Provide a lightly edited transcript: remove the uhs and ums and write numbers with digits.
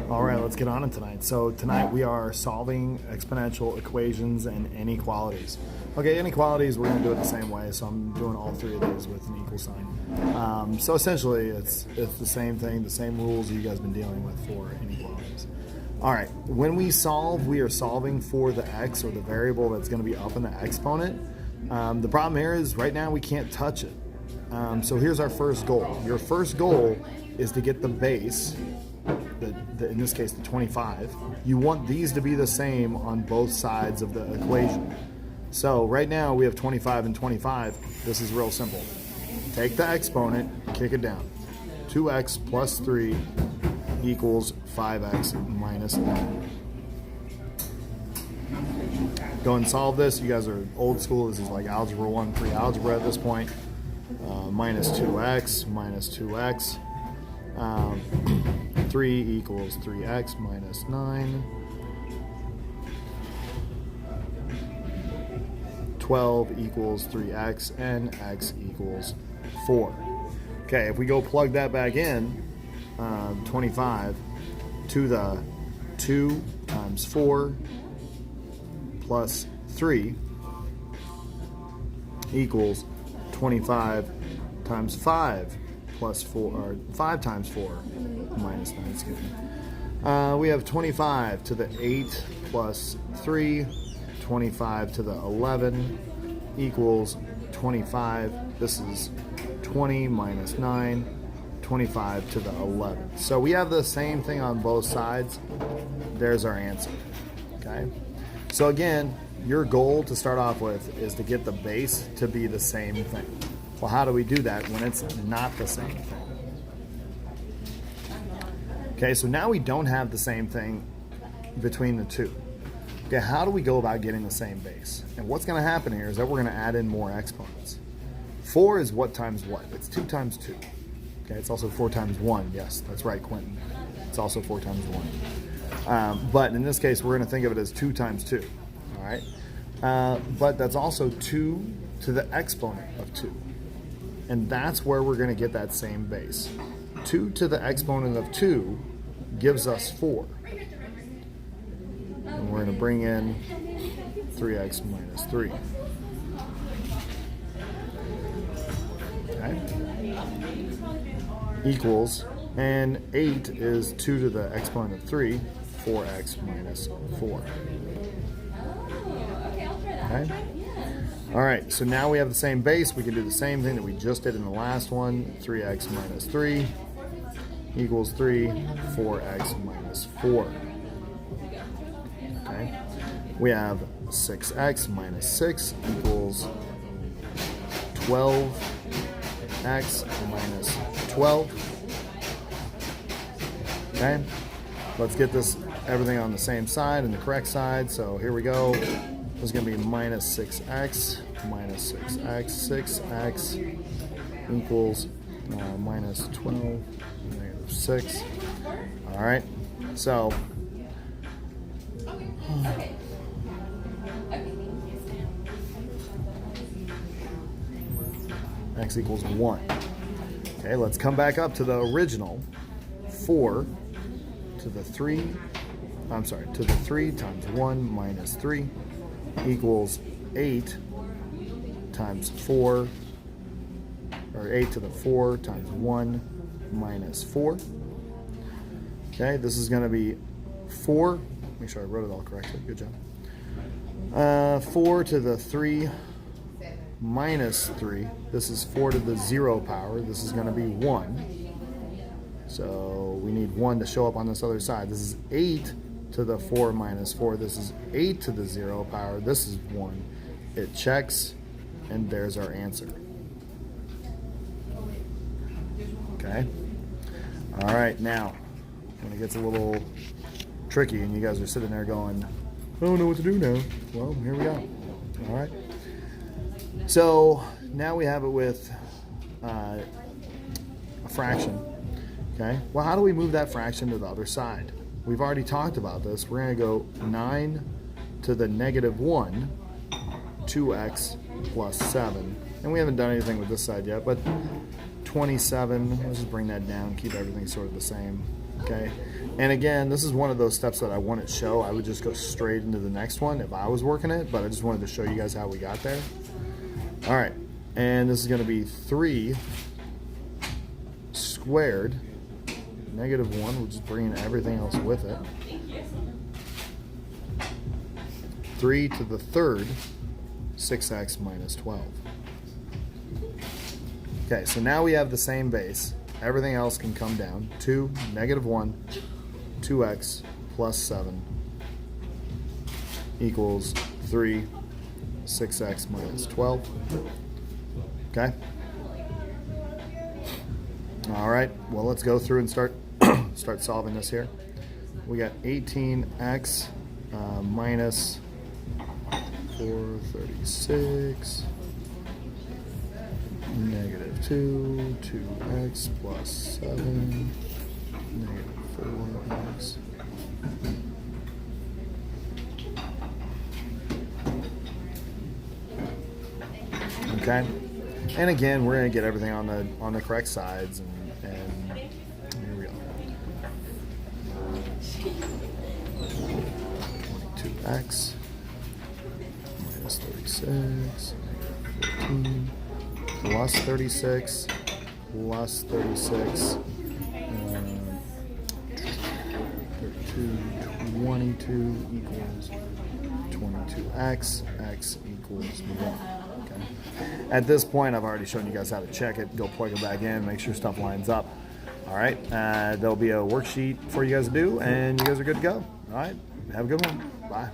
All right, let's get on it tonight. So tonight we are solving exponential equations and inequalities. Okay, inequalities, we're going to do it the same way, so I'm doing all three of these with an equal sign. So essentially, it's the same thing, the same rules you guys have been dealing with for inequalities. All right, when we solve, we are solving for the x, or the variable that's going to be up in the exponent. The problem here is right now we can't touch it. So here's our first goal. Your first goal is to get the base, in this case the 25. You want these to be the same on both sides of the equation. So right now we have 25 and 25. This is real simple. Take the exponent, kick it down. 2x plus 3 equals 5x minus 9. Go and solve this. You guys are old school. This is like algebra 1, pre-algebra at this point. Minus 2x minus 2x. 3 equals 3x minus 9. 12 equals 3x, and x equals 4. Okay, if we go plug that back in, 25 to the 2 times 4 plus 3 equals 25 times 5 plus 4, or 5 times 4 minus 9, excuse me. We have 25 to the 8 plus 3, 25 to the 11 equals 25. This is 20 minus 9, 25 to the 11. So we have the same thing on both sides. There's our answer. Okay. So again, your goal to start off with is to get the base to be the same thing. Well, how do we do that when it's not the same thing? Okay, so now we don't have the same thing between the two. Okay, how do we go about getting the same base? And what's going to happen here is that we're going to add in more exponents. 4 is what times what? It's 2 times 2. Okay, it's also 4 times 1. Yes, that's right, Quentin. It's also 4 times 1. But in this case, we're going to think of it as 2 times 2. All right? But that's also 2 to the exponent of 2. And that's where we're going to get that same base. 2 to the exponent of 2 gives us 4. And we're going to bring in 3x minus 3. Okay. Equals, and 8 is 2 to the exponent of 3, 4x minus 4. Okay. All right, so now we have the same base. We can do the same thing that we just did in the last one. 3x minus 3 equals 3, 4x minus 4. Okay. We have 6x minus 6 equals 12x minus 12. Okay. Let's get everything on the same side and the correct side. So here we go. This is going to be minus 6x minus 6x. 6x equals minus 12, negative 6. All right. So x equals 1. Okay, let's come back up to the original. 4 to the 3, to the 3 times 1 minus 3 equals 8 times 4, or 8 to the 4 times 1 minus 4. Okay, this is going to be 4. Make sure I wrote it all correctly. Good job. 4 to the 3 minus 3. This is 4 to the 0 power. This is going to be 1. So we need 1 to show up on this other side. This is 8 to the 4 minus 4. This is 8 to the 0 power. This is 1. It checks, and there's our answer. Okay. All right, now, when it gets a little tricky and you guys are sitting there going, I don't know what to do now. Well, here we go. All right. So now we have it with a fraction. Okay. Well, how do we move that fraction to the other side? We've already talked about this. We're going to go 9 to the negative 1, 2x plus 7. And we haven't done anything with this side yet, but 27. Let's just bring that down, keep everything sort of the same. Okay, and again, this is one of those steps that I wouldn't show. I would just go straight into the next one if I was working it, but I just wanted to show you guys how we got there. All right, and this is going to be 3 squared -1. We're just bringing everything else with it. 3 to the third 6x minus 12. Okay, so now we have the same base. Everything else can come down. 2, -1, 2x plus 7 equals 3, 6x minus 12. Okay? All right, well, let's go through and start solving this here. We got 18x minus 436 -2, 2x plus 7, -4x. Okay, and again, we're going to get everything on the correct sides, and here we go. 22x minus 36, 14. Plus 36, plus 36, 32, 22 equals 22x, x equals 1. Okay. At this point, I've already shown you guys how to check it. Go plug it back in, make sure stuff lines up. All right, there'll be a worksheet for you guys to do, and you guys are good to go. All right, have a good one. Bye.